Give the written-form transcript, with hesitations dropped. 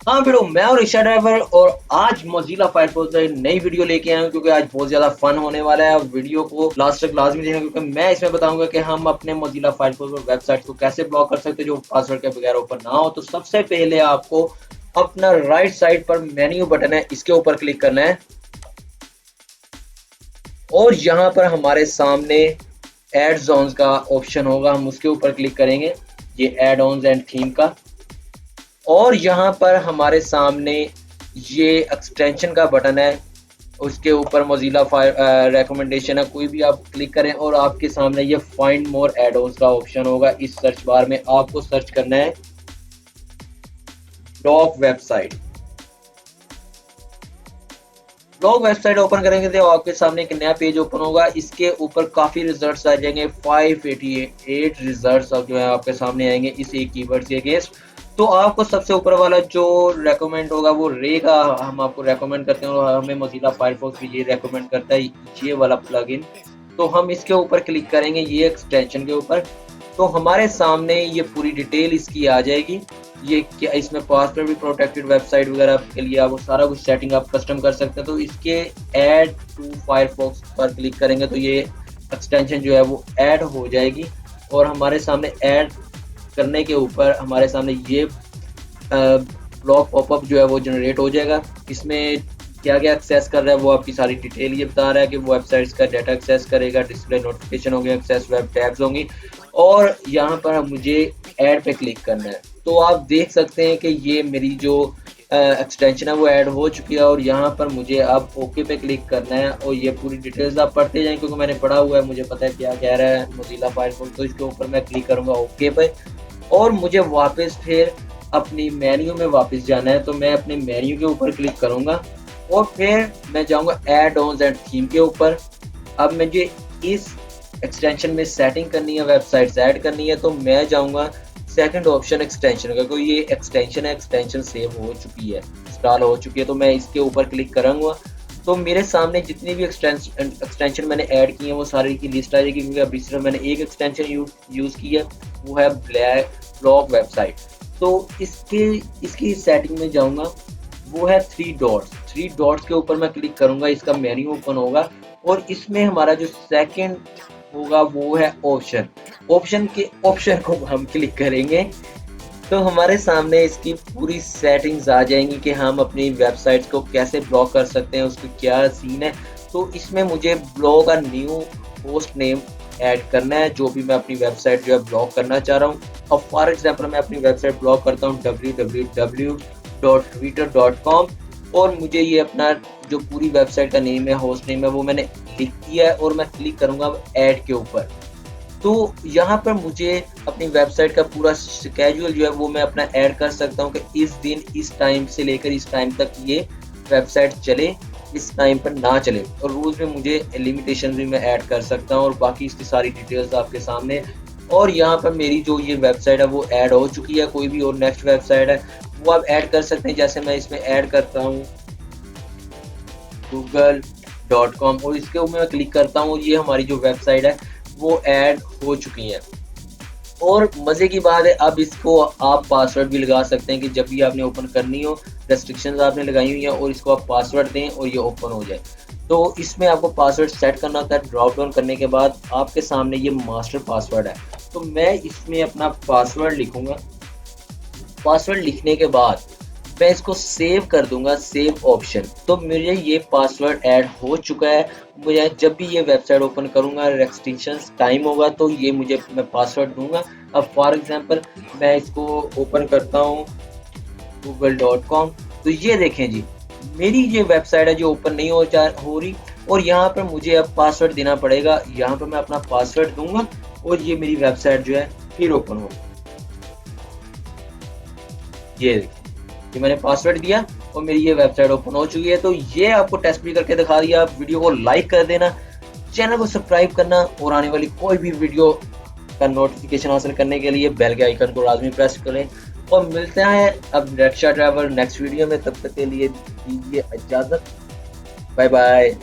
हाँ वीडियो, मैं और ईशा ड्राइवर, और आज मोजिला फायरफॉक्स में नई वीडियो लेके आया हूँ क्योंकि आज बहुत ज्यादा फन होने वाला है। वीडियो को लास्ट तक लाजमी देखना क्योंकि मैं इसमें बताऊंगा कि हम अपने मोजिला फायरफॉक्स और वेबसाइट को कैसे ब्लॉक कर सकते हैं जो पासवर्ड के बगैर ओपन ना हो। तो सबसे पहले आपको अपना राइट साइड पर मेन्यू बटन है, इसके ऊपर क्लिक करना है और यहाँ पर हमारे सामने एड जोन्स का ऑप्शन होगा, हम उसके ऊपर क्लिक करेंगे, ये एड ऑन्स एंड थीम का। और यहाँ पर हमारे सामने ये एक्सटेंशन का बटन है, उसके ऊपर मोजिला फायर रिकमेंडेशन है, कोई भी आप क्लिक करें और आपके सामने ये फाइंड मोर एड ऑन्स का ऑप्शन होगा। इस सर्च बार में आपको सर्च करना है block website. Blog website open करेंगे तो आपके सामने एक नया पेज ओपन होगा, इसके ऊपर काफी रिजल्ट्स आ जाएंगे। 588 रिजल्ट्स जो है आपके सामने आएंगे इस एक कीवर्ड के अगेंस्ट। तो आपको सबसे ऊपर वाला जो रेकमेंड होगा वो रे का हम आपको रेकमेंड करते हैं और हमें मोजिला फायरफॉक्स भी ये रेकमेंड करता है, ये वाला प्लगइन। तो हम इसके ऊपर क्लिक करेंगे, ये एक्सटेंशन के ऊपर। तो हमारे सामने ये पूरी डिटेल इसकी आ जाएगी। ये क्या, इसमें पासवर्ड भी प्रोटेक्टेड वेबसाइट वगैरह के लिए आप सारा कुछ सेटिंग आप कस्टम कर सकते हैं। तो इसके ऐड टू फायरफॉक्स पर क्लिक करेंगे तो ये एक्सटेंशन जो है वो ऐड हो जाएगी और हमारे सामने ऐड करने के ऊपर हमारे सामने ये ब्लॉक पॉपअप जो है वो जनरेट हो जाएगा। इसमें क्या क्या एक्सेस कर रहा है वो आपकी सारी डिटेल ये बता रहा है कि वो वेबसाइट्स का डाटा एक्सेस करेगा, डिस्प्ले नोटिफिकेशन होंगे, एक्सेस वेब टैग्स होंगी और यहाँ पर मुझे ऐड पे क्लिक करना है। तो आप देख सकते हैं कि ये मेरी जो एक्सटेंशन है वो ऐड हो चुकी है और यहाँ पर मुझे अब ओके पे क्लिक करना है और ये पूरी डिटेल्स आप पढ़ते जाएं क्योंकि मैंने पढ़ा हुआ है, मुझे पता है क्या कह रहा है मोजिला फायरफॉक्स। तो इसके ऊपर मैं क्लिक करूँगा ओके पे और मुझे वापस फिर अपनी मेन्यू में वापस जाना है। तो मैं अपने मेन्यू के ऊपर क्लिक करूँगा और फिर मैं जाऊँगा एड ऑन्स एंड थीम के ऊपर। अब मुझे इस एक्सटेंशन में सेटिंग करनी है, वेबसाइट्स ऐड करनी है, तो मैं जाऊँगा सेकंड ऑप्शन एक्सटेंशन का। कोई ये एक्सटेंशन है, एक्सटेंशन सेव हो चुकी है, इंस्टॉल हो चुकी है, तो मैं इसके ऊपर क्लिक करूँगा। तो मेरे सामने जितनी भी एक्सटेंशन मैंने ऐड की है वो सारी की लिस्ट आ जाएगी क्योंकि अभी सिर्फ मैंने एक एक्सटेंशन यूज़ की है, वो है ब्लॉक वेबसाइट। तो इसकी सेटिंग में जाऊँगा, वो है थ्री डॉट्स के ऊपर मैं क्लिक करूँगा, इसका मेन्यू ओपन होगा और इसमें हमारा जो सेकंड होगा वो है ऑप्शन के ऑप्शन को हम क्लिक करेंगे तो हमारे सामने इसकी पूरी सेटिंग्स आ जाएंगी कि हम अपनी वेबसाइट्स को कैसे ब्लॉक कर सकते हैं, उसका क्या सीन है। तो इसमें मुझे ब्लॉक का न्यू होस्ट नेम ऐड करना है जो भी मैं अपनी वेबसाइट जो है ब्लॉक करना चाह रहा हूँ। अब फॉर एग्जांपल मैं अपनी वेबसाइट ब्लॉक करता हूँ www.twitter.com और मुझे ये अपना जो पूरी वेबसाइट का नेम है, होस्ट नेम है, वो मैंने लिख दिया है और मैं क्लिक करूंगा ऐड के ऊपर। तो यहाँ पर मुझे अपनी वेबसाइट का पूरा स्केड्यूल जो है वो मैं अपना ऐड कर सकता हूँ कि इस दिन इस टाइम से लेकर इस टाइम तक ये वेबसाइट चले, इस टाइम पर ना चले, और रूल्स में मुझे लिमिटेशन भी मैं ऐड कर सकता हूँ और बाकी इसकी सारी डिटेल्स आपके सामने। और यहाँ पर मेरी जो ये वेबसाइट है वो ऐड हो चुकी है, कोई भी और नेक्स्ट वेबसाइट है वो आप ऐड कर सकते हैं। जैसे मैं इसमें ऐड करता हूँ google.com और इसके ऊपर मैं क्लिक करता हूँ, ये हमारी जो वेबसाइट है वो ऐड हो चुकी है। और मज़े की बात है अब इसको आप पासवर्ड भी लगा सकते हैं कि जब भी आपने ओपन करनी हो, रेस्ट्रिक्शंस आपने लगाई हुई हैं और इसको आप पासवर्ड दें और ये ओपन हो जाए। तो इसमें आपको पासवर्ड सेट करना होता है। ड्रॉप डाउन करने के बाद आपके सामने ये मास्टर पासवर्ड है, तो मैं इसमें अपना पासवर्ड लिखूंगा। पासवर्ड लिखने के बाद मैं इसको सेव कर दूंगा, सेव ऑप्शन। तो मेरे ये पासवर्ड ऐड हो चुका है। मुझे जब भी ये वेबसाइट ओपन करूंगा, रेस्ट्रिक्शन टाइम होगा तो ये मैं पासवर्ड दूंगा। अब फॉर एग्जांपल मैं इसको ओपन करता हूँ google.com, तो ये देखें जी मेरी ये वेबसाइट है जो ओपन नहीं हो रही और यहाँ पर मुझे अब पासवर्ड देना पड़ेगा। यहाँ पर मैं अपना पासवर्ड दूंगा और ये मेरी वेबसाइट जो है फिर ओपन होगी। ये देखिए कि मैंने पासवर्ड दिया और मेरी ये वेबसाइट ओपन हो चुकी है। तो ये आपको टेस्ट भी करके दिखा दिया। वीडियो को लाइक कर देना, चैनल को सब्सक्राइब करना और आने वाली कोई भी वीडियो का नोटिफिकेशन हासिल करने के लिए बेल के आइकन को लाजमी प्रेस करें। और मिलते हैं अब ईशा ड्राइवर नेक्स्ट वीडियो में, तब तक के लिए दीजिए इजाजत, बाय बाय।